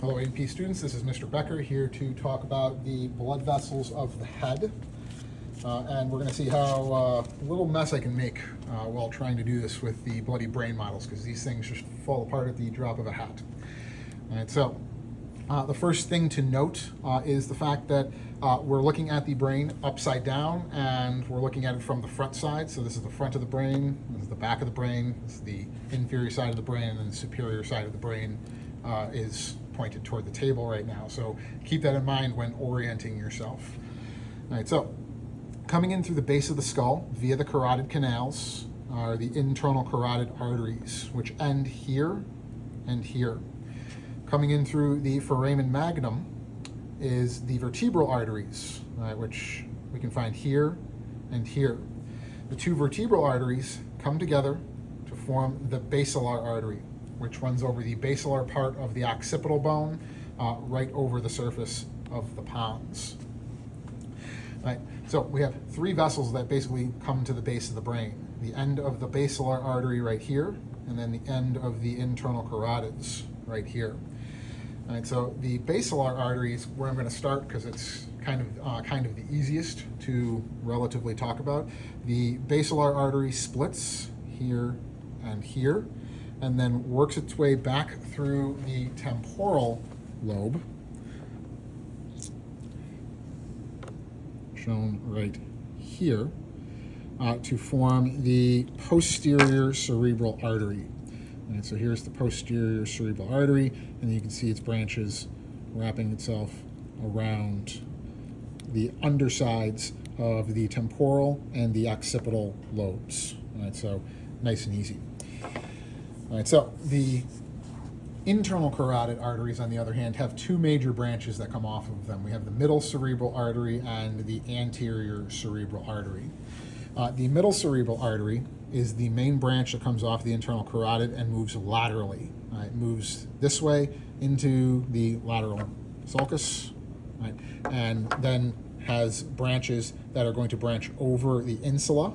Hello AP students, this is Mr. Becker here to talk about the blood vessels of the head. And we're going to see how little mess I can make while trying to do this with the bloody brain models, because these things just fall apart at the drop of a hat. All right, so the first thing to note is the fact that we're looking at the brain upside down, and we're looking at it from the front side. So this is the front of the brain, this is the back of the brain, this is the inferior side of the brain, and then the superior side of the brain is pointed toward the table right now. So keep that in mind when orienting yourself. All right, so coming in through the base of the skull via the carotid canals are the internal carotid arteries, which end here and here. Coming in through the foramen magnum is the vertebral arteries, which we can find here and here. The two vertebral arteries come together to form the basilar artery, which runs over the basilar part of the occipital bone, right over the surface of the pons. Right. So we have three vessels that basically come to the base of the brain. The end of the basilar artery right here, and then the end of the internal carotids right here. All right, so the basilar artery is where I'm going to start because it's kind of the easiest to relatively talk about. The basilar artery splits here and here, and then works its way back through the temporal lobe, shown right here, to form the posterior cerebral artery. And so here's the posterior cerebral artery, and you can see its branches wrapping itself around the undersides of the temporal and the occipital lobes. All right, so nice and easy. All right, so the internal carotid arteries, on the other hand, have two major branches that come off of them. We have the middle cerebral artery and the anterior cerebral artery. The middle cerebral artery is the main branch that comes off the internal carotid and moves laterally. It moves this way into the lateral sulcus, right, and then has branches that are going to branch over the insula,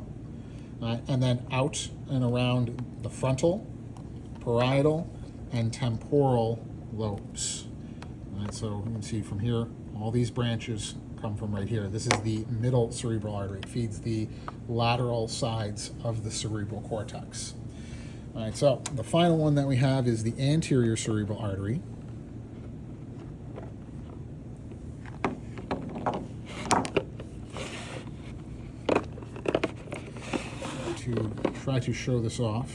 and then out and around the frontal, parietal, and temporal lobes. So you can see from here, all these branches come from right here. This is the middle cerebral artery. It feeds the lateral sides of the cerebral cortex. All right, so the final one that we have is the anterior cerebral artery. To try to show this off.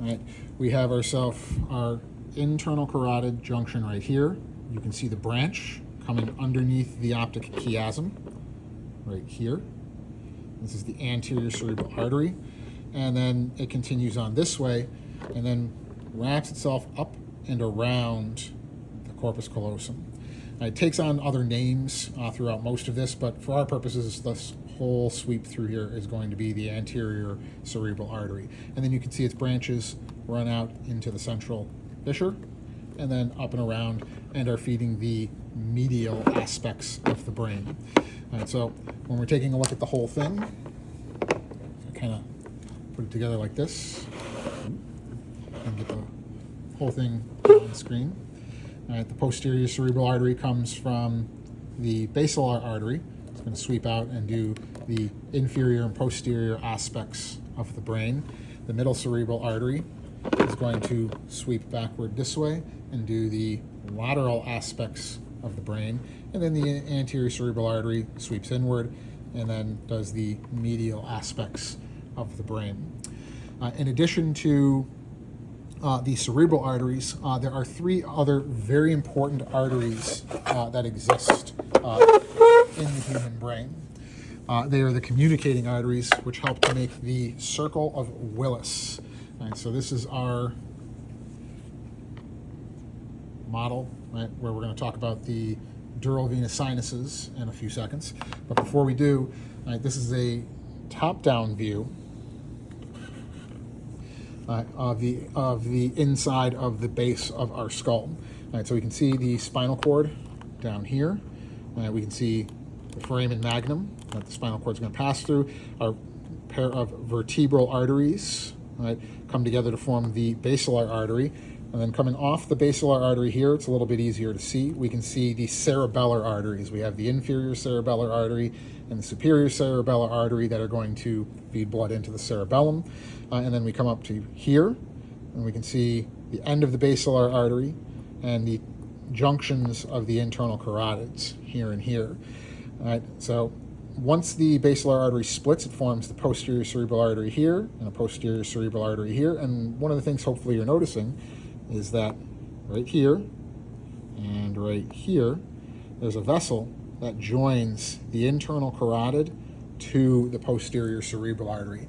All right, we have our internal carotid junction right here. You can see the branch coming underneath the optic chiasm right here. This is the anterior cerebral artery, and then it continues on this way and then wraps itself up and around the corpus callosum. It takes on other names throughout most of this, but for our purposes, this whole sweep through here is going to be the anterior cerebral artery. And then you can see its branches run out into the central fissure and then up and around, and are feeding the medial aspects of the brain. All right, so when we're taking a look at the whole thing, I kind of put it together like this and get the whole thing on the screen. All right, the posterior cerebral artery comes from the basilar artery. It's going to sweep out and do the inferior and posterior aspects of the brain. The middle cerebral artery is going to sweep backward this way and do the lateral aspects of the brain. And then the anterior cerebral artery sweeps inward and then does the medial aspects of the brain. In addition to the cerebral arteries, there are three other very important arteries that exist in the human brain. They are the communicating arteries, which help to make the Circle of Willis. Right, so this is our model, right, where we're going to talk about the dural venous sinuses in a few seconds. But before we do, right, this is a top-down view of the inside of the base of our skull. All right, so we can see the spinal cord down here. We can see the foramen magnum that the spinal cord is going to pass through. Our pair of vertebral arteries, right, come together to form the basilar artery, And then coming off the basilar artery here, it's a little bit easier to see. We can see the cerebellar arteries. We have the inferior cerebellar artery and the superior cerebellar artery that are going to feed blood into the cerebellum. And then we come up to here, and we can see the end of the basilar artery and the junctions of the internal carotids here and here. All right, so once the basilar artery splits, it forms the posterior cerebral artery here and a posterior cerebral artery here. And one of the things hopefully you're noticing is that right here and right here, there's a vessel that joins the internal carotid to the posterior cerebral artery.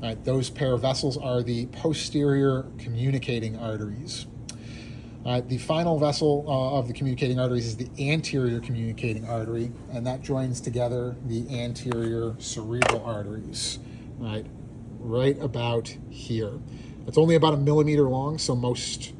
All right, those pair of vessels are the posterior communicating arteries. The final vessel of the communicating arteries is the anterior communicating artery, and that joins together the anterior cerebral arteries, right about here. It's only about 1 millimeter long, so most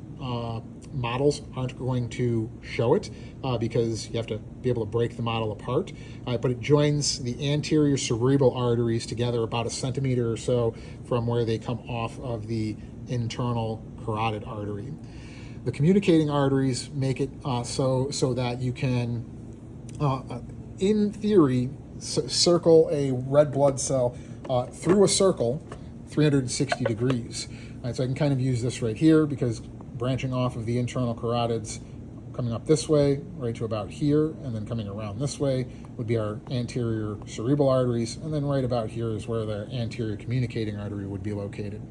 models aren't going to show it because you have to be able to break the model apart. But it joins the anterior cerebral arteries together about 1 centimeter or so from where they come off of the internal carotid artery. The communicating arteries make it so that you can, in theory, circle a red blood cell through a circle 360 degrees. So I can kind of use this right here because branching off of the internal carotids, coming up this way, right to about here, and then coming around this way would be our anterior cerebral arteries, and then right about here is where the anterior communicating artery would be located.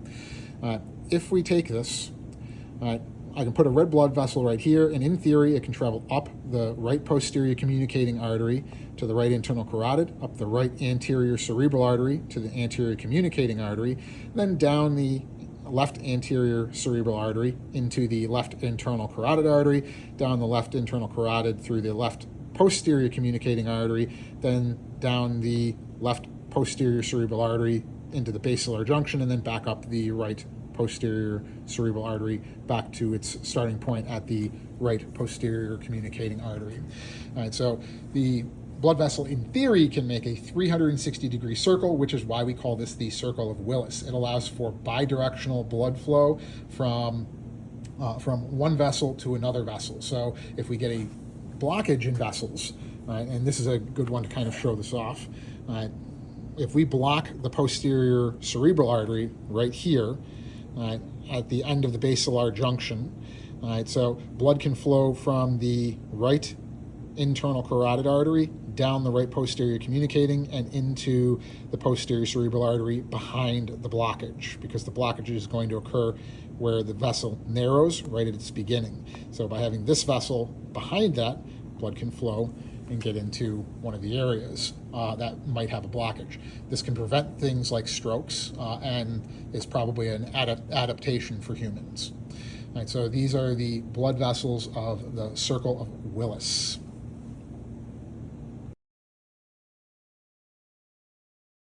If we take this, I can put a red blood vessel right here, and in theory, it can travel up the right posterior communicating artery to the right internal carotid, up the right anterior cerebral artery to the anterior communicating artery, then down the left anterior cerebral artery into the left internal carotid artery, down the left internal carotid through the left posterior communicating artery, then down the left posterior cerebral artery into the basilar junction, and then back up the right posterior cerebral artery back to its starting point at the right posterior communicating artery. All right, so the blood vessel in theory can make a 360-degree circle, which is why we call this the Circle of Willis. It allows for bidirectional blood flow from one vessel to another vessel. So if we get a blockage in vessels, and this is a good one to kind of show this off, if we block the posterior cerebral artery right here, at the end of the basilar junction. So blood can flow from the right internal carotid artery down the right posterior communicating and into the posterior cerebral artery behind the blockage, because the blockage is going to occur where the vessel narrows right at its beginning. So by having this vessel behind that, blood can flow and get into one of the areas that might have a blockage. This can prevent things like strokes and is probably an adaptation for humans. So these are the blood vessels of the Circle of Willis.